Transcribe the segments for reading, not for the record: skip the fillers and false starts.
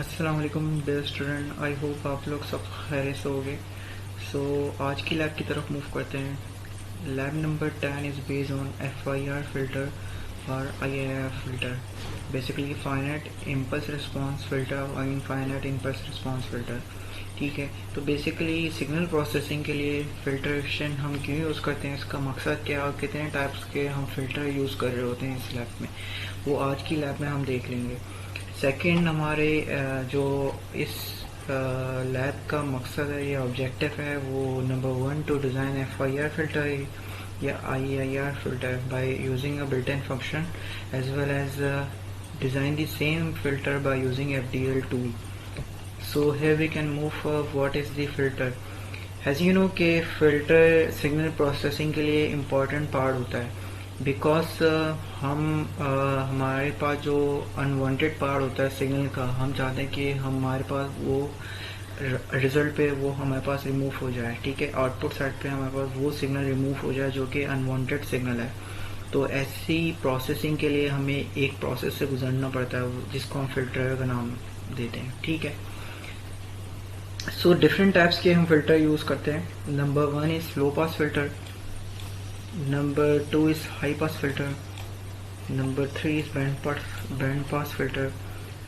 अस्सलाम वालेकुम dear student, I hope आप लोग सब खैर से होंगे। सो आज की लैब की तरफ मूव करते हैं। Lab number 10 is based on FIR filter और IIR filter, basically finite impulse response filter और इनफाइनाइट इम्पल्स रिस्पांस फिल्टर। ठीक है, तो बेसिकली सिग्नल प्रोसेसिंग के लिए फिल्ट्रेशन हम क्यों यूज़ करते हैं, इसका मकसद क्या और कितने टाइप्स के हम फिल्टर यूज़ कर रहे होते हैं इस लैब में, वो आज की लैब में हम देख लेंगे। सेकंड, हमारे जो इस लैब का मकसद है, ये ऑब्जेक्टिव है, वो number 1 to design FIR filter या IIR filter by using a built-in function, as well as design the same filter by using FDL tool. So here we can move for what is the filter. As you know कि filter signal processing के लिए important part होता है, because हमारे पास जो unwanted part होता है signal का, हम चाहते हैं कि हमारे पास वो रिजल्ट पे वो हमारे पास रिमूव हो जाए। ठीक है, आउटपुट साइड पे हमारे पास वो सिग्नल रिमूव हो जाए जो कि अनवांटेड सिग्नल है। तो ऐसी प्रोसेसिंग के लिए हमें एक प्रोसेस से गुजरना पड़ता है जिसको हम फिल्टर का नाम देते हैं। ठीक है, सो डिफरेंट टाइप्स के हम फिल्टर यूज़ करते हैं। Number 1 is low pass filter, number 2 is high pass filter, number 3 is band pass filter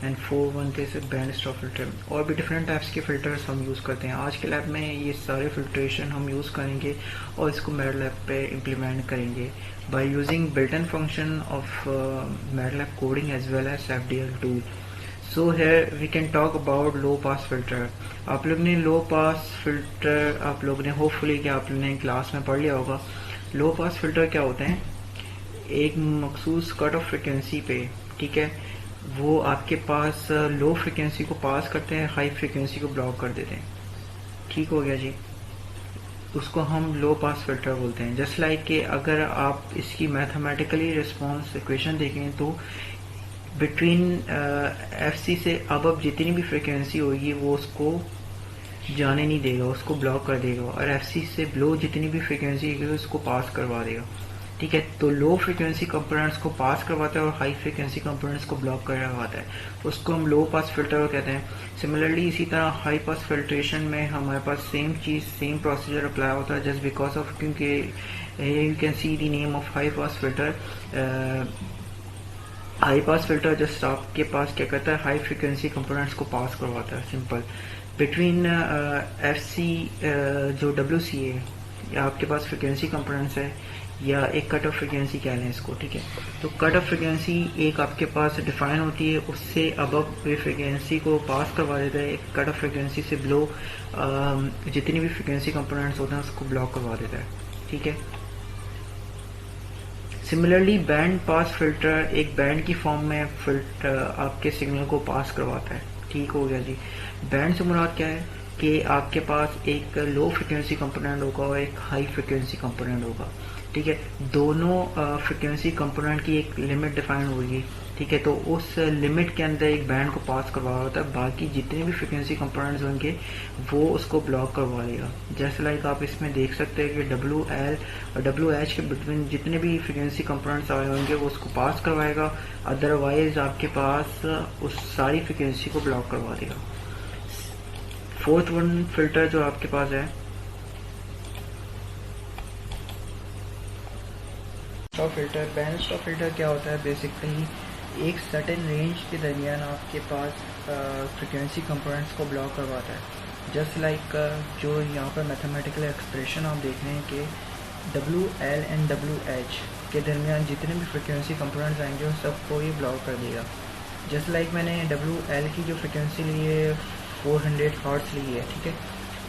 and 4 one के से बैंड स्टॉप फिल्टर। और भी डिफरेंट टाइप्स के फिल्टर्स हम यूज़ करते हैं। आज के लैब में ये सारे फिल्ट्रेशन हम यूज़ करेंगे और इसको मैटलैब पे इम्प्लीमेंट करेंगे by using built in function of MATLAB coding as well as FDL tool. So here we can talk about low pass filter. आप लोग ने लो पास फिल्टर, आप लोग ने होपफुली कि आप लोगों ने क्लास में पढ़ लिया होगा। लो पास फिल्टर क्या होते हैं, एक मखसूस कट ऑफ फ्रिक्वेंसी पे, ठीक है, वो आपके पास लो फ्रिक्वेंसी को पास करते हैं, हाई फ्रिक्वेंसी को ब्लॉक कर देते हैं। ठीक हो गया जी, उसको हम लो पास फिल्टर बोलते हैं। जस्ट लाइक कि अगर आप इसकी मैथमेटिकली रिस्पॉन्स इक्वेशन देखें तो बिटवीन FC से अब जितनी भी फ्रिक्वेंसी होगी वो उसको जाने नहीं देगा, उसको ब्लॉक कर देगा, और FC से बिलो जितनी भी फ्रिक्वेंसी होगी उसको पास करवा देगा। ठीक है, तो लो फ्रिक्वेंसी कंपोनेंट्स को पास करवाता है और हाई फ्रिक्वेंसी कंपोनेंट्स को ब्लॉक करवाता है, उसको हम लो पास फिल्टर कहते हैं। सिमिलरली इसी तरह हाई पास फिल्ट्रेशन में हमारे पास सेम चीज़, सेम प्रोसीजर अप्लाई होता है, जस्ट बिकॉज ऑफ क्योंकि you can see the name of high pass filter. High pass filter just आपके पास क्या करता है, हाई फ्रिक्वेंसी कंपोनेंट्स को पास करवाता है, सिंपल। बिटवीन FC जो WC है, या आपके पास फ्रिक्वेंसी कंपोनेंट्स है या एक कट ऑफ फ्रिक्वेंसी कह लें इसको। ठीक है, तो कट ऑफ फ्रिक्वेंसी एक आपके पास डिफाइन होती है, उससे अबव फ्रिक्वेंसी को पास करवा देता है, एक कट ऑफ फ्रिक्वेंसी से बिलो जितनी भी फ्रिक्वेंसी कंपोनेंट्स होते हैं उसको ब्लॉक करवा देता है। ठीक है, सिमिलरली बैंड पास फिल्टर एक बैंड की फॉर्म में फिल्टर आपके सिग्नल को पास करवाता है। ठीक हो गया जी, बैंड से मुराद क्या है कि आपके पास एक लो फ्रिक्वेंसी कंपोनेंट होगा और एक हाई फ्रिक्वेंसी कंपोनेंट होगा। ठीक है, दोनों फ्रिक्वेंसी कंपोनेंट की एक लिमिट डिफाइन होगी। ठीक है, तो उस लिमिट के अंदर एक बैंड को पास करवा होता है, बाकी जितने भी फ्रिक्वेंसी कंपोनेंट्स होंगे वो उसको ब्लॉक करवा देगा। जैसे लाइक आप इसमें देख सकते हैं कि WL और WH के बिटवीन जितने भी फ्रिक्वेंसी कंपोनेंट्स आए होंगे वो उसको पास करवाएगा, अदरवाइज आपके पास उस सारी फ्रिक्वेंसी को ब्लॉक करवा देगा। फोर्थ वन फिल्टर जो आपके पास है stop filter. Band stop filter क्या होता है, बेसिकली एक सर्टेन रेंज के दरमियान आपके पास फ्रिक्वेंसी कंपोनेंट्स को ब्लॉक करवाता है। जस्ट लाइक जो यहाँ पर मैथमेटिकल एक्सप्रेशन आप देख रहे हैं कि WL एंड WH के दरमियान जितने भी फ्रिक्वेंसी कंपोनेंट्स आएंगे उन सबको ये ब्लॉक कर देगा। जस्ट लाइक मैंने WL की जो फ्रिक्वेंसी ली है 400 हर्ट्ज ली है, ठीक है,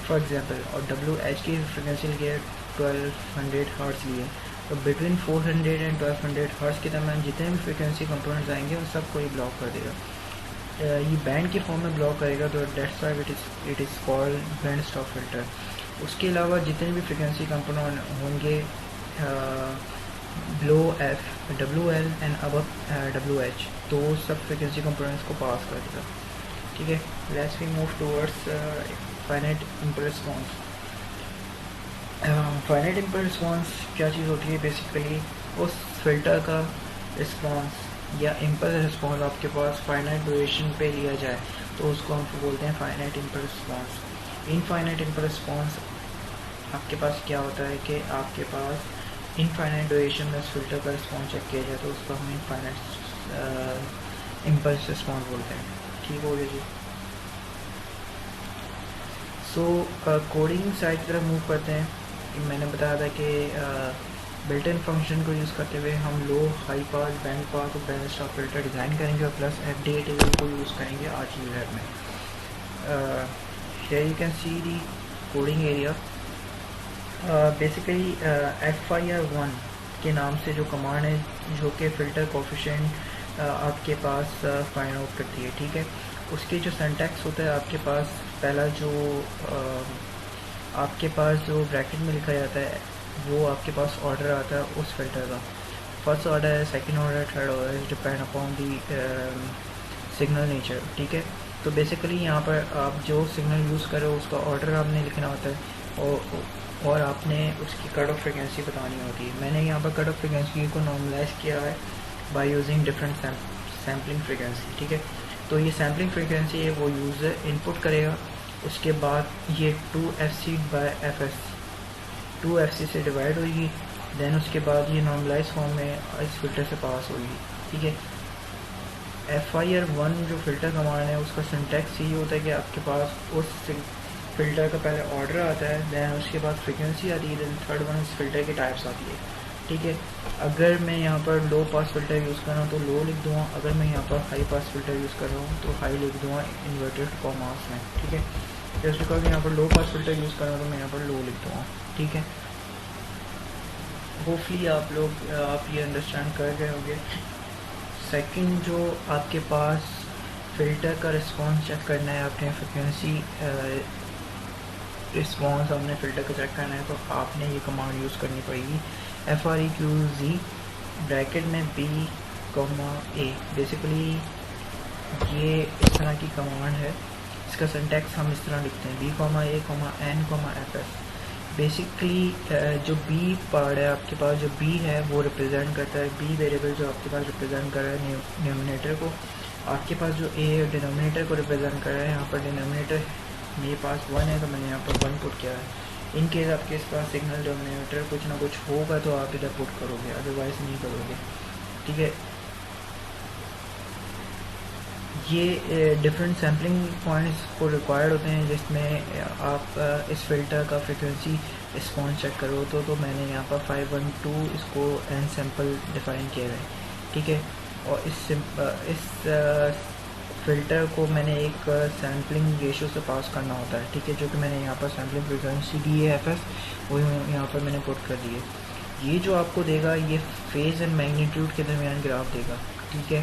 फॉर एग्जांपल, और WH की फ्रिक्वेंसी ली है 1200 हर्ट्ज ली है, तो बिटवीन 400 एंड 1200 हर्ट्ज के दरमियान जितने भी फ्रिक्वेंसी कंपोनेंट्स आएंगे उन सबको ये ब्लॉक कर देगा। ये बैंड के फॉर्म में ब्लॉक करेगा, तो that's why it is called band stop filter. उसके अलावा जितने भी फ्रिक्वेंसी कंपोनेंट होंगे below WL and above WH, तो सब फ्रिक्वेंसी कंपोनेंट्स को पास कर देगा। ठीक है, let's we move towards finite impulse response. Finite impulse response क्या चीज़ होती है, बेसिकली उस फिल्टर का रिस्पॉन्स या इम्पल्स रिस्पॉन्स आपके पास फाइनाइट ड्यूरेशन पे लिया जाए तो उसको हम बोलते हैं finite impulse response. Infinite impulse response आपके पास क्या होता है कि आपके पास इनफाइनाइट ड्यूरेशन में फिल्टर का रिस्पॉन्स चेक किया जाए तो उसको हम इनफाइनाइट इम्पल्स रिस्पॉन्स बोलते हैं। ठीक हो गया जी। सो कोडिंग साइड की तरफ मूव करते हैं। मैंने बताया था कि बिल्ट इन फंक्शन को यूज़ करते हुए हम लो, हाई पास, बैंड पास और बैंड स्टॉप फिल्टर डिज़ाइन करेंगे और प्लस FDA टेबल को यूज़ करेंगे आज की लैब में। Here you can see the coding area. Basically FIR1 के नाम से जो कमांड है जो कि फ़िल्टर कोफिशिएंट आपके पास फाइंड आउट करती है। ठीक है, उसके जो सिंटैक्स होता है आपके पास पहला जो आपके पास जो ब्रैकेट में लिखा जाता है वो आपके पास ऑर्डर आता है उस फिल्टर का। फर्स्ट ऑर्डर है, second order, third order, depend upon the signal nature. ठीक है, तो बेसिकली यहाँ पर आप जो सिग्नल यूज़ कर रहे हो उसका ऑर्डर आपने लिखना होता है और आपने उसकी कट ऑफ फ्रिक्वेंसी बतानी होती है। मैंने यहाँ पर कट ऑफ फ्रिक्वेंसी को नॉर्मलाइज किया है by using different sampling frequency. ठीक है, तो ये सैम्पलिंग फ्रिक्वेंसी है वो यूज़र इनपुट करेगा, उसके बाद ये 2fc/fs 2fc से डिवाइड होगी, देन उसके बाद ये नॉर्मलाइज फॉर्म में इस फिल्टर से पास होगी। ठीक है, FIR1 जो फिल्टर कमांड है उसका सिंटैक्स यही होता है कि आपके पास उस फिल्टर का पहले ऑर्डर आता है, देन उसके बाद फ्रिक्वेंसी आती है, देन थर्ड वन उस फिल्टर की टाइप्स आती है। ठीक है, अगर मैं यहाँ पर लो पास फिल्टर यूज़ कर रहा हूँ तो लो लिख दूँगा, अगर मैं यहाँ पर हाई पास फिल्टर यूज़ कर रहा हूँ तो हाई लिख दूँगा इन्वर्टेड कॉमास में। ठीक है, जस्ट बिकॉज यहाँ पर लो पास फिल्टर यूज़ कर रहा हूँ तो मैं यहाँ पर लो लिख दूँगा। ठीक है, होपफुली आप लोग आप ये अंडरस्टैंड कर गए होंगे। सेकंड जो आपके पास फ़िल्टर का रिस्पॉन्स चेक करना है, आपने फ्रिक्वेंसी रिस्पॉन्स आपने फ़िल्टर का चेक करना है तो आपने ये कमांड यूज़ करनी पड़ेगी FREQZ ब्रैकेट में B, A। बेसिकली ये इस तरह की कमांड है, इसका सिंटैक्स हम इस तरह लिखते हैं B, A, N, FS। Basically जो B पार्ट है आपके पास, जो B है वो रिप्रेजेंट करता है B वेरिएबल जो आपके पास रिप्रेजेंट कर रहा है डिनोमिनेटर को। आपके पास जो A है डिनोमिनेटर को रिप्रेजेंट कर रहा है। यहाँ पर डिनोमिनेटर मेरे पास 1 है तो मैंने यहाँ पर 1 पुट किया है। इन केस आपके पास सिग्नल डिनोमिनेटर कुछ ना कुछ होगा तो आप इधर पुट करोगे, अदरवाइज नहीं करोगे। ठीक है, ये डिफरेंट सैम्पलिंग पॉइंट्स को रिक्वायर्ड होते हैं जिसमें आप इस फिल्टर का फ्रिक्वेंसी रिस्पॉन्स चेक करो तो मैंने यहाँ पर 512 इसको n सैम्पल डिफाइन किया है। ठीक है, और इस फ़िल्टर को मैंने एक सैम्पलिंग रेशियो से पास करना होता है। ठीक है, जो कि मैंने यहाँ पर सैम्पलिंग फ्रिक्वेंसी दी है FS, वो यहाँ पर मैंने पुट कर दी है। ये जो आपको देगा ये फेज़ एंड मैग्नीट्यूड के दरमियान ग्राफ देगा। ठीक है,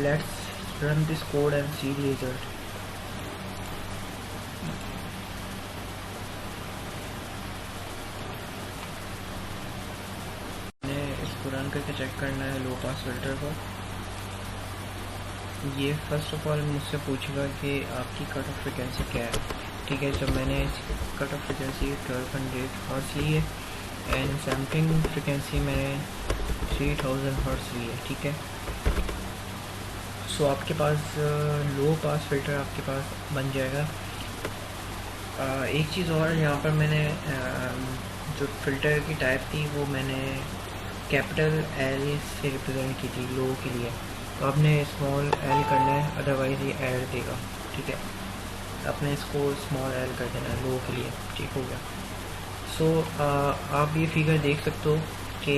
let's run this code and see the result. इसको रन करके चेक करना है लो पास फिल्टर को। ये फर्स्ट ऑफ ऑल मुझसे पूछेगा कि आपकी कट ऑफ फ्रिक्वेंसी क्या है। ठीक है, जब मैंने इस कट ऑफ फ्रिक्वेंसी 1200 हर्ट्ज़ ली है एंड सैम्पलिंग फ्रिक्वेंसी मैंने 3000 हर्ट्ज़ ली है। ठीक है, सो आपके पास लो पास फिल्टर आपके पास बन जाएगा। एक चीज़ और, यहाँ पर मैंने जो फिल्टर की टाइप थी वो मैंने कैपिटल L से रिप्रेजेंट की थी लो के लिए, तो आपने स्मॉल l करना है, अदरवाइज़ ये एरर देगा। ठीक है, आपने इसको स्मॉल l कर देना है लो के लिए। ठीक हो गया। सो आप ये फिगर देख सकते हो कि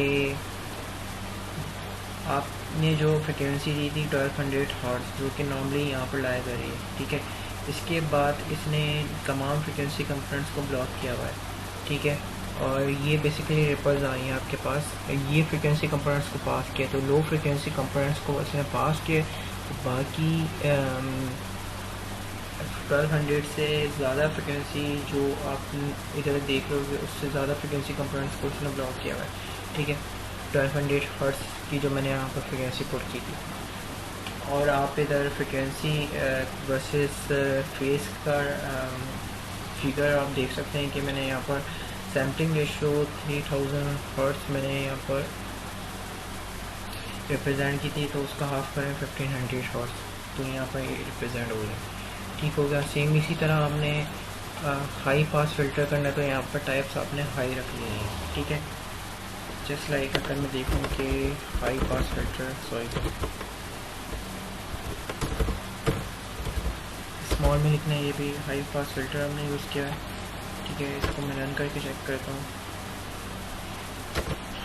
आपने जो फ्रिक्वेंसी दी थी 1200 हर्ट्ज़ जो कि नॉर्मली यहाँ पर लाया जा रही है। ठीक है, इसके बाद इसने तमाम फ्रिक्वेंसी कंपोनेंट्स को ब्लॉक किया हुआ है। ठीक है, और ये बेसिकली रिपल्स आई हैं आपके पास, ये फ्रिक्वेंसी कंपोनेंट्स को पास किया, तो लो फ्रिक्वेंसी कंपोनेंट्स को इसने पास किए, तो बाकी 1200 से ज़्यादा फ्रिक्वेंसी जो आप इधर देख रहे हो उससे ज़्यादा फ्रिक्वेंसी कंपोनेंट्स को इसने ब्लॉक किया हुआ है। ठीक है, 1200 हर्ट्ज़ की जो मैंने यहाँ पर फ्रिक्वेंसी पुट की थी, और आप इधर फ्रिक्वेंसी वर्सेस फेस का फिगर आप देख सकते हैं कि मैंने यहाँ पर सैम्पलिंग रेशियो 3000 हर्ट्ज़ मैंने यहाँ पर रिप्रेजेंट की थी, तो उसका हाफ करें 1500 हर्ट्ज, तो यहाँ पर ये रिप्रेजेंट हो गया। ठीक हो गया। सेम इसी तरह हमने हाई पास फिल्टर करना है, तो यहाँ पर टाइप्स आपने हाई रख लिए हैं। ठीक है, जस्ट लाइक अगर मैं देखूँ कि high pass filter, sorry small में लिखना है, ये भी हाई पास फिल्टर हमने यूज़ किया है। ठीक है, इसको मैं रन करके चेक करता हूँ।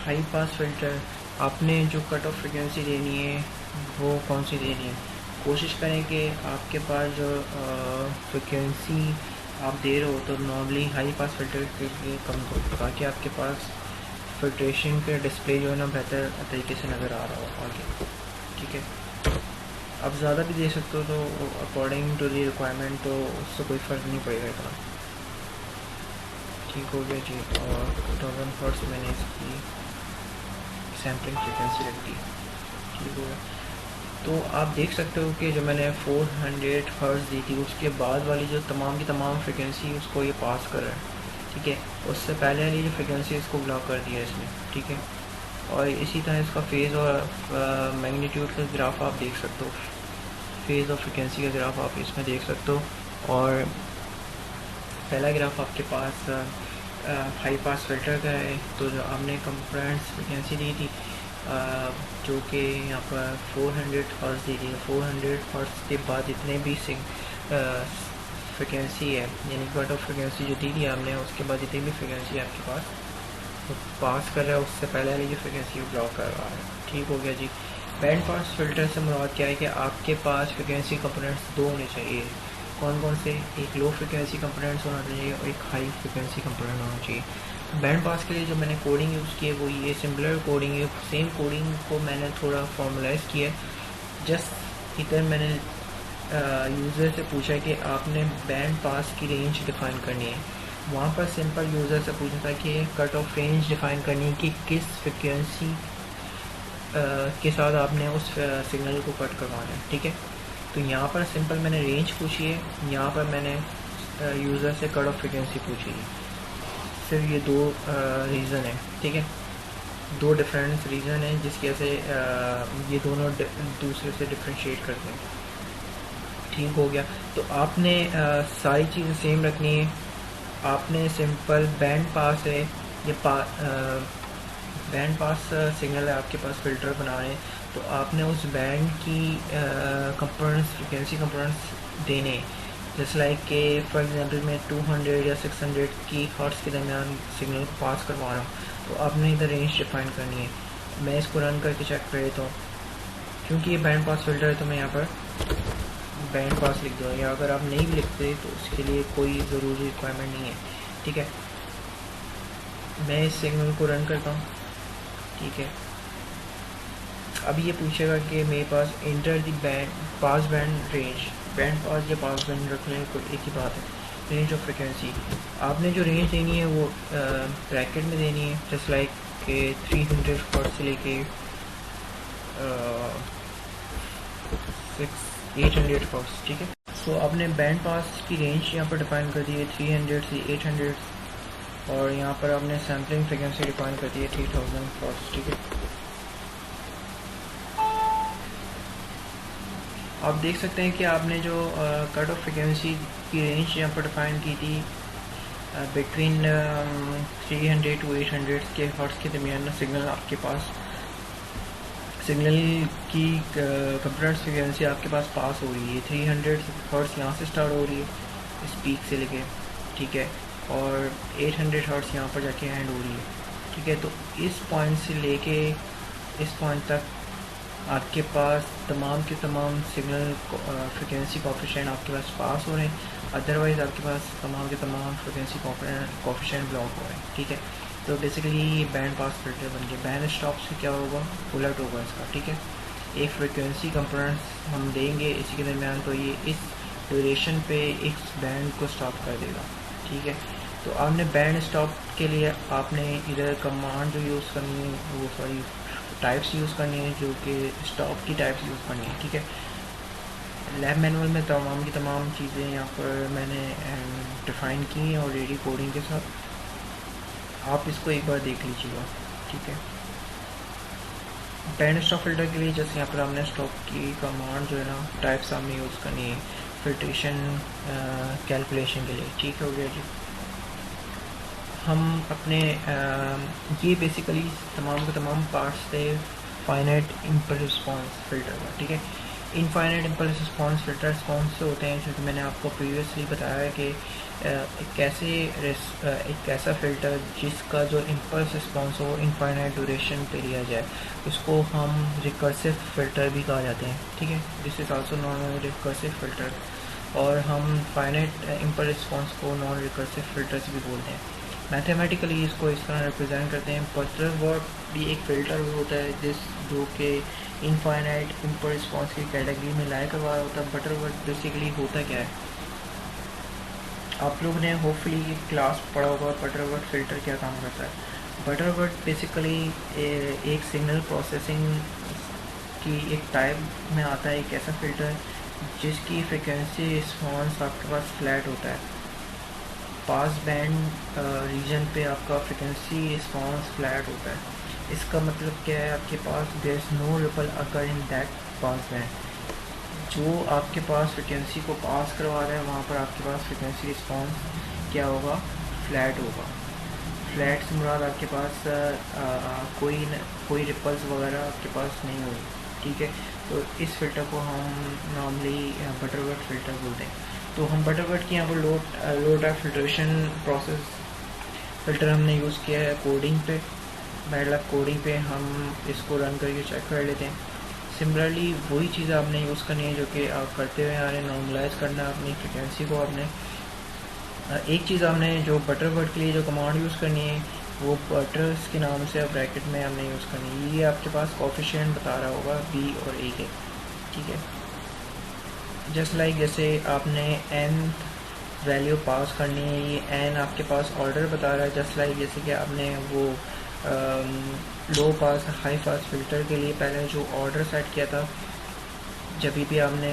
हाई पास फिल्टर आपने जो कट ऑफ फ्रिक्वेंसी देनी है वो कौन सी देनी है, कोशिश करें कि आपके पास जो फ्रिक्वेंसी आप दे रहे हो तो नॉर्मली हाई पास फिल्टर के लिए कम हो, ताकि आपके पास फिल्ट्रेशन का डिस्प्ले जो है ना बेहतर तरीके से नज़र आ रहा हो आगे। ठीक है, आप ज़्यादा भी दे सकते हो तो अकॉर्डिंग टू दी रिक्वायरमेंट, तो उससे कोई फ़र्क नहीं पड़ेगा इतना। ठीक हो गया जी। और 2000 हर्ट्ज मैंने इसकी सैम्पलिंग फ्रिक्वेंसी रख दी। ठीक हो गया। तो आप देख सकते हो कि जो मैंने 400 हर्ट्ज दी थी, उसके बाद वाली जो तमाम की तमाम फ्रिक्वेंसी उसको ये पास कर रहा है। ठीक है, उससे पहले वाली जो फ्रिक्वेंसी इसको ब्लॉक कर दिया इसने। ठीक है, और इसी तरह इसका फेज़ और मैग्नीट्यूड का ग्राफ आप देख सकते हो, फेज़ और फ्रिक्वेंसी का ग्राफ आप इसमें देख सकते हो। और पहला ग्राफ आपके पास हाई पास फिल्टर का है, तो जो आपने कंप्रेंस फ्रिक्वेंसी दी थी जो कि यहाँ पर 400 हर्ट्ज दी थी, 400 हर्ट्ज के बाद जितने भी फ्रिक्वेंसी है, यानी कट ऑफ फ्रिक्वेंसी जो दी थी आपने, उसके बाद जितनी भी फ्रिक्वेंसी आपके पास वो पास कर रहा है, उससे पहले वाली जो फ्रिक्वेंसी वो ब्लॉक कर रहा है। ठीक हो गया जी। बैंड पास फिल्टर से मुराद क्या है कि आपके पास फ्रिक्वेंसी कंपोनेंट्स दो होने चाहिए। कौन कौन से, एक लो फ्रिक्वेंसी कंपोनेंट्स होना चाहिए और एक हाई फ्रिक्वेंसी कंपोनेंट होना चाहिए। बैंड पास के लिए जो मैंने कोडिंग यूज़ की है वो ये सिमिलर कोडिंग है, सेम कोडिंग को मैंने थोड़ा फॉर्मलाइज किया है। जस्ट इधर मैंने यूज़र से पूछा कि आपने बैंड पास की रेंज डिफ़ाइन करनी है, वहाँ पर सिंपल यूज़र से पूछा था कि कट ऑफ रेंज डिफ़ाइन करनी है कि किस फ्रिक्वेंसी के साथ आपने उस सिग्नल को कट करवाना है। ठीक है, तो यहाँ पर सिंपल मैंने रेंज पूछी है, यहाँ पर मैंने यूज़र से कट ऑफ फ्रिक्वेंसी पूछी है। सिर्फ ये दो रीज़न है। ठीक है, दो डिफरेंस रीज़न है जिसकी वजह से ये दोनों दूसरे से डिफ्रेंशिएट करते हैं। ठीक हो गया। तो आपने सारी चीज़ें सेम रखनी है। आपने सिंपल बैंड पास है, ये बैंड पास सिग्नल है आपके पास, फिल्टर बना रहे हैं, तो आपने उस बैंड की कंपोनेंट्स, फ्रिक्वेंसी कंपोनेंट्स देने, जैसे लाइक के फॉर एग्जांपल मैं 200 या 600 की हर्ट्ज के दरमियान सिग्नल को पास करवा रहा हूँ, तो आपने इधर रेंज डिफाइन करनी है। मैं इसको रन करके चेक कर लेता हूँ। क्योंकि ये बैंड पास फिल्टर है तो मैं यहाँ पर बैंड पास लिख दूँगा, या अगर आप नहीं भी लिखते तो उसके लिए कोई ज़रूरी रिक्वायरमेंट नहीं है। ठीक है, मैं इस सिग्नल को रन करता हूँ। ठीक है, अब ये पूछेगा कि मेरे पास inter the band pass band range, band pass या पास बैंड रख लें, कोई एक ही बात है। रेंज ऑफ फ्रिक्वेंसी आपने जो रेंज देनी है वो ब्रैकेट में देनी है, जस्ट लाइक के 300 हर्ट्ज से लेके 800 हर्ट्ज। ठीक है, सो आपने बैंड पास की रेंज यहाँ पर डिफाइन कर दी है 300 से 800, और यहाँ पर आपने सैम्पलिंग फ्रिक्वेंसी डिफाइन कर दी है 3000 हर्ट्ज। ठीक है, आप देख सकते हैं कि आपने जो कट ऑफ फ्रिक्वेंसी की रेंज यहाँ पर डिफाइन की थी बिटवीन 300 टू 800 के हर्ट्ज के दरमियान सिग्नल आपके पास, सिग्नल की कंप्रेस्ड फ्रिक्वेंसी आपके पास पास हो रही है 300 हर्ट्ज यहाँ से स्टार्ट हो रही है इस पीक से लेके। ठीक है, और 800 हर्ट्ज यहाँ पर जाके एंड हो रही है। ठीक है, तो इस पॉइंट से लेके इस पॉइंट तक आपके पास तमाम के तमाम सिग्नल फ्रिक्वेंसी कोफिशिएंट आपके पास हो रहे हैं, अदरवाइज़ आपके पास तमाम के तमाम फ्रिक्वेंसी कोफिशिएंट ब्लॉक हो रहे हैं। ठीक है, तो बेसिकली बैंड पास फिल्टर बन गया। बैंड स्टॉप से क्या होगा, उलट होगा इसका। ठीक है, एक फ्रिक्वेंसी कंपोनेंट्स हम देंगे इसी के दरमियान, तो ये इस ड्यूरेशन पे इस बैंड को स्टॉप कर देगा। ठीक है, तो आपने बैंड स्टॉप के लिए आपने इधर कमांड जो यूज़ करनी है वो सॉरी टाइप्स यूज़ करनी है, जो कि स्टॉप की टाइप्स यूज़ करनी है। ठीक है, लैब मैनुअल में तमाम की तमाम चीज़ें यहाँ पर मैंने डिफ़ाइन की हैं ऑलरेडी कोडिंग के साथ, आप इसको एक बार देख लीजिएगा। ठीक है, बैंड स्टॉप फिल्टर के लिए जैसे यहाँ पर हमने स्टॉप की कमांड जो है ना टाइप्स हमने यूज़ करनी है फिल्ट्रेशन कैलकुलेशन के लिए, ठीक हो गया जी। हम अपने ये बेसिकली तमाम के तमाम पार्ट्स थे फाइनाइट इम्पल्स रिस्पॉन्स फिल्टर का, ठीक है। इनफाइनाइट इम्पल्स रिस्पॉन्स फिल्टर्स कौन से होते हैं, जो कि मैंने आपको प्रीवियसली बताया है कि एक ऐसा फ़िल्टर जिसका जो इम्पल्स रिस्पॉन्स हो इनफाइनाइट ड्यूरेशन पे लिया जाए, उसको हम रिकर्सिव फ़िल्टर भी कहा जाते हैं, ठीक है। This is also known recursive filter. और हम फाइनाइट इम्पल्स रिस्पॉन्स को नॉन रिकर्सिव फ़िल्टर्स भी बोलते हैं। मैथमेटिकली इसको इस तरह रिप्रेजेंट करते हैं। बटरवर्थ भी एक फ़िल्टर होता है जो कि इनफाइनाइट इम्पल्स रिस्पॉन्स की कैटेगरी में लाया करवा होता है। बटरवर्थ बेसिकली होता क्या है, आप लोगों ने होपफुली क्लास पढ़ा होगा बटरवर्थ फ़िल्टर क्या काम करता है। बटरवर्थ बेसिकली एक सिग्नल प्रोसेसिंग की एक टाइप में आता है, एक ऐसा फ़िल्टर जिसकी फ्रिक्वेंसी रिस्पॉन्स आपके पास फ्लैट होता है। पास बैंड रीजन पे आपका फ्रिक्वेंसी रिस्पॉन्स फ्लैट होता है। इसका मतलब क्या है, आपके पास there is no ripple occur in that pass band. जो आपके पास फ्रिक्वेंसी को पास करवा रहा है वहाँ पर आपके पास फ्रिक्वेंसी रिस्पॉन्स क्या होगा, फ्लैट होगा। फ्लैट से मुराद आपके पास कोई रिपल्स वगैरह आपके पास नहीं होगी, ठीक है। तो इस फिल्टर को हम नॉर्मली बटरवर्थ फ़िल्टर बोलते हैं। तो हम बटरवर्थ की यहाँ पर लो टाइप फिल्ट्रेशन प्रोसेस फ़िल्टर हमने यूज़ किया है कोडिंग पे, MATLAB कोडिंग पे हम इसको रन करके चेक कर लेते हैं। सिमिलरली वही चीज़ आपने यूज़ करनी है जो कि आप करते हुए आ रहे हैं, नॉर्मलाइज करना है अपनी फ्रिक्वेंसी को। आपने एक चीज़ आपने जो बटरवर्थ के लिए जो कमांड यूज़ करनी है वो बटर्स के नाम से ब्रैकेट में हमने यूज़ करनी है। ये आपके पास कोफिशिएंट बता रहा होगा बी और ए के, ठीक है। जस्ट लाइक जैसे आपने n वैल्यू पास करनी है, ये n आपके पास ऑर्डर बता रहा है। जस्ट लाइक जैसे कि आपने वो लो पास हाई पास फिल्टर के लिए पहले जो ऑर्डर सेट किया था, जब भी आपने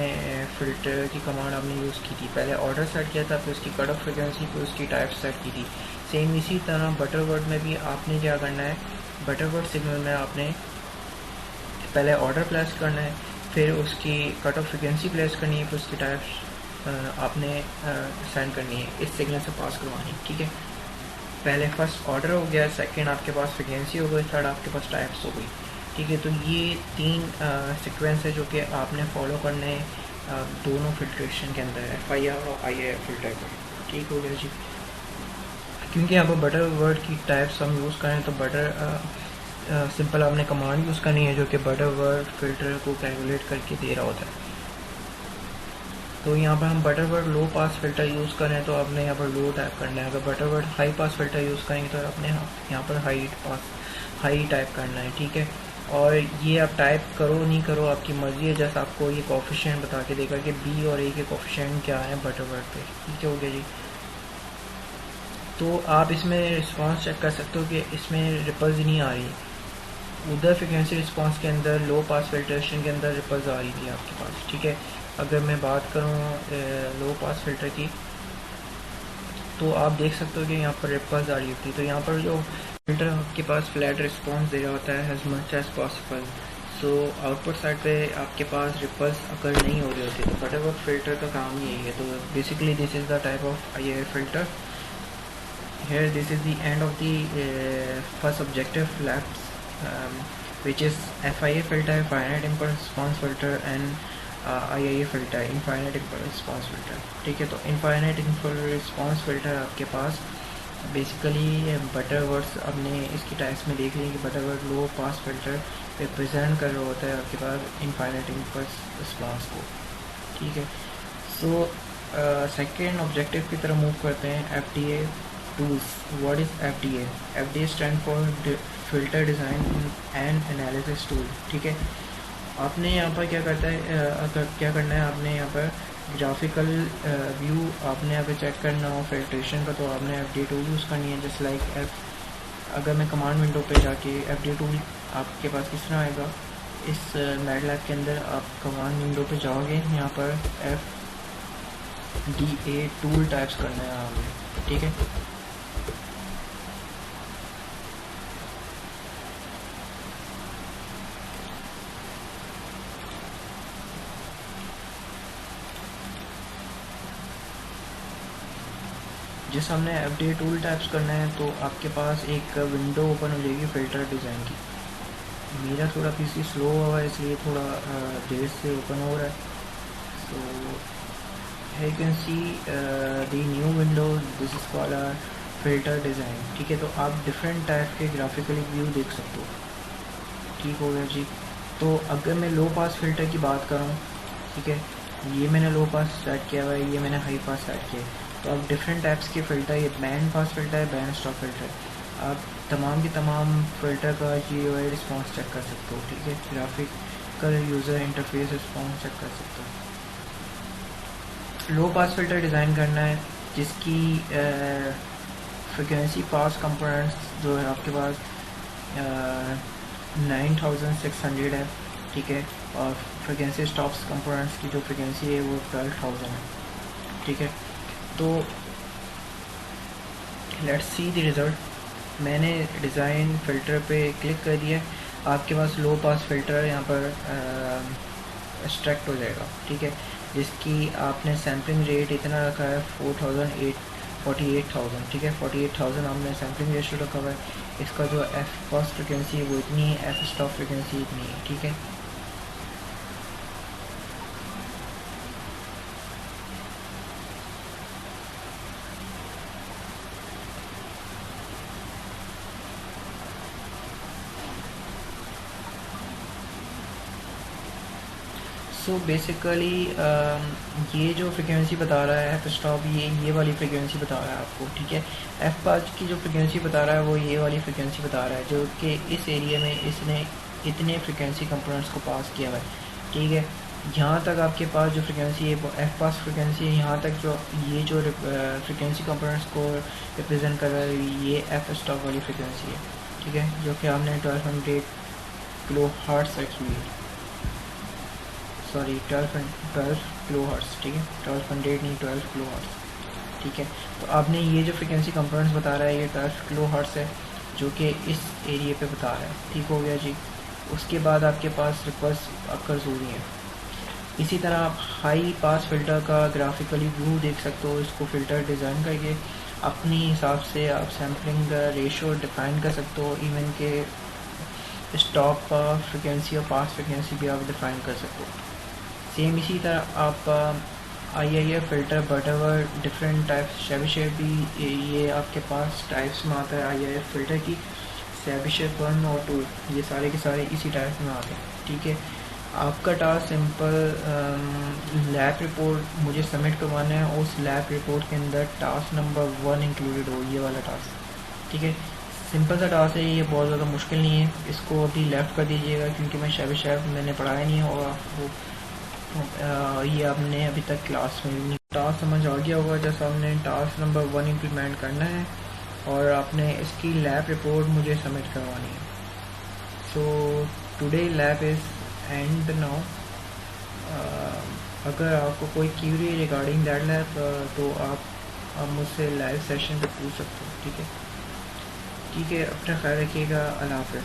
फ़िल्टर की कमांड आपने यूज़ की थी, पहले ऑर्डर सेट किया था, फिर उसकी कट ऑफ फ्रिक्वेंसी, फिर उसकी टाइप सेट की थी। सेम इसी तरह बटरवर्थ में भी आपने क्या करना है, बटरवर्थ सिग्नल में आपने पहले ऑर्डर प्लेस करना है, फिर उसकी कट ऑफ फ्रिक्वेंसी प्लेस करनी है, फिर उसकी टाइप आपने सेंड करनी है, इस सिग्नल से पास करवानी है, ठीक है। पहले फर्स्ट ऑर्डर हो गया, सेकंड आपके पास फ्रिक्वेंसी हो गई, थर्ड आपके पास टाइप्स हो गई, ठीक है। तो ये तीन सीक्वेंस है जो कि आपने फॉलो करने दोनों फिल्ट्रेशन के अंदर है, FIR और IIR फिल्टर पर, ठीक हो गया जी। क्योंकि यहाँ पर बटरवर्थ की टाइप्स हम यूज़ करें तो सिंपल आपने कमांड यूज़ करनी है जो कि बटरवर्थ फिल्टर को कैलकुलेट करके दे रहा होता है। तो यहाँ पर हम बटरवर्थ लो पास फिल्टर यूज़ करें तो आपने यहाँ पर लो टाइप करना है। अगर Butterworth high pass filter use करेंगे तो आपने यहाँ पर हाई टाइप करना है, ठीक है। और ये आप टाइप करो नहीं करो आपकी मर्ज़ी है, जैसे आपको ये कोफिशिएंट बता के देगा कि बी और ए के कोफिशिएंट क्या है बटरवर्थ पे, ठीक हो गया जी। तो आप इसमें रिस्पांस चेक कर सकते हो कि इसमें रिपल्स नहीं आ रही, उधर फ्रिक्वेंसी रिस्पांस के अंदर लो पास फिल्ट्रेशन के अंदर रिपल्स आ रही थी आपके पास, ठीक है। अगर मैं बात करूँ लो पास फिल्टर की, तो आप देख सकते हो कि यहाँ पर रिपल्स आ रही होती है। तो यहाँ पर जो फिल्टर आपके पास फ्लैट रिस्पांस दे रहा होता है as much as possible, so output side पे आपके पास रिपल्स अगर नहीं हो रही होती, तो बटरवर्थ फिल्टर का काम ही यही है। तो basically this is the type of IIR filter. Here this is the end of the first objective labs, which is FIR filter, finite impulse response filter, and IIR filter, infinite impulse response filter, ठीक है। तो infinite impulse response filter आपके पास basically Butterworth, आपने इसकी types में देख ली कि Butterworth लो pass filter represent कर रहा होता है आपके पास इनफाइनाइट इम्पल्स रिस्पांस को, ठीक है। सो सेकेंड ऑब्जेक्टिव की तरफ मूव करते हैं, FDA tools. What is FDA? FDA stand for filter design and analysis tool, ठीक है। आपने यहाँ पर क्या करना है, आपने यहाँ पर ग्राफिकल व्यू आपने यहाँ पे चेक करना हो फिल्ट्रेशन का, तो आपने FDA टूल यूज़ करनी है। जस्ट लाइक अगर मैं कमांड विंडो पे जाके FDA टूल आपके पास किस तरह आएगा, इस MATLAB के अंदर आप कमांड विंडो पे जाओगे, यहाँ पर FDA टूल टाइप्स करना है आपने, ठीक है। जैसे हमने अपडेट टूल टैप्स करना है तो आपके पास एक विंडो ओपन हो जाएगी फ़िल्टर डिज़ाइन की। मेरा थोड़ा पीसी स्लो हुआ है इसलिए थोड़ा देर से ओपन हो रहा है। सो you can see the new window, this is called a filter design। ठीक है, तो आप डिफरेंट टाइप के ग्राफिकली व्यू देख सकते हो। ठीक हो गया जी। तो अगर मैं लो पास फिल्टर की बात करूँ, ठीक है, ये मैंने लो पास सेट किया हुआ है, ये मैंने हाई पास सेट किया है। तो आप डिफरेंट टाइप्स के फ़िल्टर, ये बैंड पास फ़िल्टर है, बैंड स्टॉप फ़िल्टर, आप तमाम के तमाम फ़िल्टर का GUI रिस्पॉन्स चेक कर सकते हो। ठीक है, graphical user interface response check कर सकते हो। लो पास फ़िल्टर डिज़ाइन करना है जिसकी फ्रिक्वेंसी पास कंपोनेंट्स जो है आपके पास 9600 है। ठीक है, और फ्रिक्वेंसी स्टॉप्स कंपोनेंट्स की जो फ्रिक्वेंसी है वो 12000 है। ठीक है, तो लेट्स सी द रिज़ल्ट। मैंने डिज़ाइन फ़िल्टर पे क्लिक कर दिया, आपके पास लो पास फ़िल्टर यहाँ पर एक्सट्रैक्ट हो जाएगा। ठीक है, जिसकी आपने सैम्पलिंग रेट इतना रखा है 48,000। ठीक है, 48,000 आपने सैम्पलिंग रेशो रखा हुआ है। इसका जो एफ पास फ्रिक्वेंसी है वो इतनी है, एफ स्टॉप फ्रिक्वेंसी इतनी है। ठीक है, सो बेसिकली ये जो फ्रिक्वेंसी बता रहा है एफ स्टॉप, ये वाली फ्रिक्वेंसी बता रहा है आपको। ठीक है, एफ पास की जो फ्रिक्वेंसी बता रहा है वो ये वाली फ्रिक्वेंसी बता रहा है, जो कि इस एरिया में इसने इतने फ्रिक्वेंसी कंपोनेंट्स को पास किया हुआ है। ठीक है, यहाँ तक आपके पास जो फ्रिक्वेंसी है वो एफ पास फ्रिक्वेंसी है, यहाँ तक जो ये जो फ्रिक्वेंसी कंपोनेंट्स को रिप्रेजेंट कर रहा है ये एफ स्टॉप वाली फ्रिक्वेंसी है। ठीक है, जो कि आपने 1200 किलो हर्ट्ज़ रखी हुई है, सॉरी 12 किलो हर्ट्ज़। ठीक है, 1200 नहीं 12 किलो हर्ट्ज़। ठीक है, तो आपने ये जो फ्रिक्वेंसी कंपोनेंट्स बता रहा है ये 12 किलो हर्ट्ज़ है, जो कि इस एरिया पे बता रहा है। ठीक हो गया जी। उसके बाद आपके पास रिक्वेस्ट अकर्स हो रही है। इसी तरह आप हाई पास फ़िल्टर का ग्राफिकली व्यू देख सकते हो। इसको फ़िल्टर डिज़ाइन करके अपने हिसाब से आप सैम्पलिंग रेशो डिफाइन कर सकते हो। इवन के स्टॉप फ्रिक्वेंसी और पास फ्रिक्वेंसी भी आप डिफाइन कर सकते हो। सेम इसी तरह आप IIF फ़िल्टर बटवर डिफरेंट टाइप्स शेबिशेफ भी ये आपके पास टाइप्स में आता है। IIF फ़िल्टर की शेबिशेफ 1 और 2 ये सारे के सारे इसी टाइप में आते हैं। ठीक है, आपका टास्क सिंपल लैब रिपोर्ट मुझे सबमिट करवाना है, उस लैब रिपोर्ट के अंदर टास्क नंबर 1 इंक्लूडेड हो, ये वाला टास्क। ठीक है, सिंपल सा टास्क है ये, बहुत ज़्यादा मुश्किल नहीं है। इसको अभी लेफ़्ट कर दीजिएगा क्योंकि मैं शेबिशेफ मैंने पढ़ाया नहीं और आपको ये आपने अभी तक क्लास में नहीं। टास्क समझ आ गया होगा। जैसा हमने टास्क नंबर 1 इम्प्लीमेंट करना है और आपने इसकी लैब रिपोर्ट मुझे सबमिट करवानी है। So today lab is and now. अगर आपको कोई क्यूरी रिगार्डिंग दैट लैब तो आप मुझसे लाइव सेशन पे पूछ सकते हो। ठीक है, ठीक है, अपना ख्याल रखिएगा। अल्लाह हाफ़िज़।